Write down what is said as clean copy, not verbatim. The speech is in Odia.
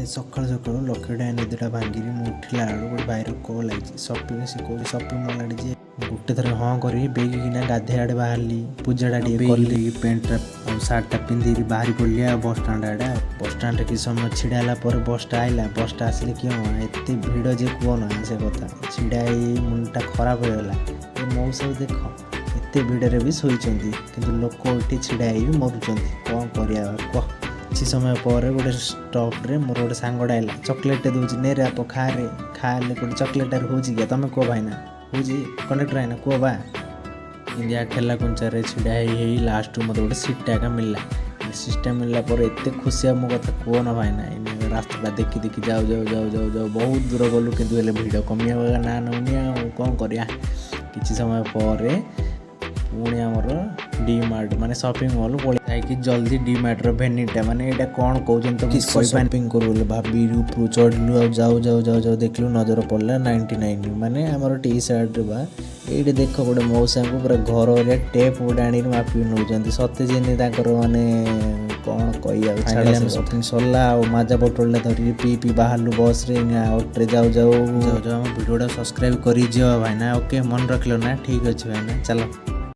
ସକାଳୁ ସକାଳୁ ଲକ୍ଷେ ଟଙ୍କା ନିଦଟା ଭାଙ୍ଗିକି ମୁଁ ଉଠିଲା ବେଳକୁ ଗୋଟେ ଭାଇର କଲ୍ ଆଇଛି ସେ କେଉଁଠି ସପିଂ ମଲ୍ ଆଡ଼େ ଯେ ଗୋଟେ ଥର ହଁ କରିକି ବେଗିକିନା ଗାଧୋଇ ଆଡ଼େ ବାହାରିଲି, ପୂଜାଟା ଟିକେ କଲି, ପ୍ୟାଣ୍ଟଟା ଆଉ ସାର୍ଟଟା ପିନ୍ଧିକି ବାହାରି ପଡ଼ିଲି ଆଉ ବସ୍ଷ୍ଟାଣ୍ଡ ଆଡ଼େ। ବସ୍ଷ୍ଟାଣ୍ଡରେ କିଛି ସମୟ ଛିଡ଼ା ହେଲା ପରେ ବସ୍ଟା ଆଇଲା। ବସ୍ଟା ଆସିଲେ କି ହଁ ଏତେ ଭିଡ଼ ଯେ କୁହନା ସେ କଥା, ଛିଡ଼ା ହେଇ ମୁଣ୍ଡଟା ଖରାପ ହେଇଗଲା। ଏ ମଉସାକୁ ଦେଖ ଏତେ ଭିଡ଼ରେ ବି ଶୋଇଛନ୍ତି, କିନ୍ତୁ ଲୋକ ଏଠି ଛିଡ଼ା ହେଇକି ମରୁଛନ୍ତି। କ'ଣ କରିବା କୁହ। କିଛି ସମୟ ପରେ ଗୋଟେ ଷ୍ଟପ୍ରେ ମୋର ଗୋଟେ ସାଙ୍ଗଟା ଆଇଲା, ଚକୋଲେଟ୍ଟେ ଦେଉଛି, ନେରେ ଆପ୍ ଖାରେ ଖାଲେ ଗୋଟେ ଚକୋଲେଟ୍ଟାରେ ହେଉଛି କି ତମେ କୁହ ଭାଇନା, ହେଉଛି କଣ୍ଡକ୍ଟର ଭାଇନା କୁହ ବା। ଇଣ୍ଡିଆ ଠେଲା କୁଞ୍ଚାରେ ଛିଡ଼ା ହେଇ ଲାଷ୍ଟକୁ ମୋତେ ଗୋଟେ ସିଟ୍ଟା ଏକା ମିଳିଲା। ସିଟ୍ଟା ମିଳିଲା ପରେ ଏତେ ଖୁସି ଆଉ ମୋ କଥା କୁହନା ଭାଇନା। ରାସ୍ତାଟା ଦେଖି ଯାଉ ବହୁତ ଦୂର ଗଲୁ, କିନ୍ତୁ ହେଲେ ଭିଡ଼ କମିବା ନା ନେଉନି ଆଉ କ'ଣ କରିବା। କିଛି ସମୟ ପରେ ପୁଣି ଆମର ଡିମାର୍ଟ ମାନେ ସପିଂ ମଲ୍ ପଳେଇ ଯାଇକି ଜଲ୍ଦି ଡିମାର୍ଟର ଭେନିଟ୍ଟା ମାନେ ଏଇଟା କ'ଣ କହୁଛନ୍ତି ତ କିଛି ସପିଂ କରୁ ବୋଲି ଭାବିଲୁ, ଉପରୁ ଚଢ଼ିଲୁ ଆଉ ଯାଉ ଦେଖିଲୁ ନଜର ପଡ଼ିଲା 99 ମାନେ ଆମର ଟି ସାର୍ଟ ବା। ଏଇଠି ଦେଖ ଗୋଟେ ମଉସାଙ୍କୁ ପୁରା ଘରରେ ଟେପ୍ ଗୋଟେ ଆଣିକି ମାପିକି ନେଉଛନ୍ତି, ସତେ ଯେମିତି ତାଙ୍କର ମାନେ କ'ଣ କହିବା। ଆମେ ସପିଂ ସରିଲା ଆଉ ମାଜା ବୋଟଲଟା ଧରିକି ପିଇ ବାହାରିଲୁ ବସ୍ରେ, ଅଟୋରେ ଯାଉ ଆମ ଭିଡ଼ିଓଟା ସବସ୍କ୍ରାଇବ୍ କରିଯିବ ଭାଇନା। ଓକେ, ମନେ ରଖିଲ ନା? ଠିକ୍ ଅଛି ଭାଇନା, ଚାଲ।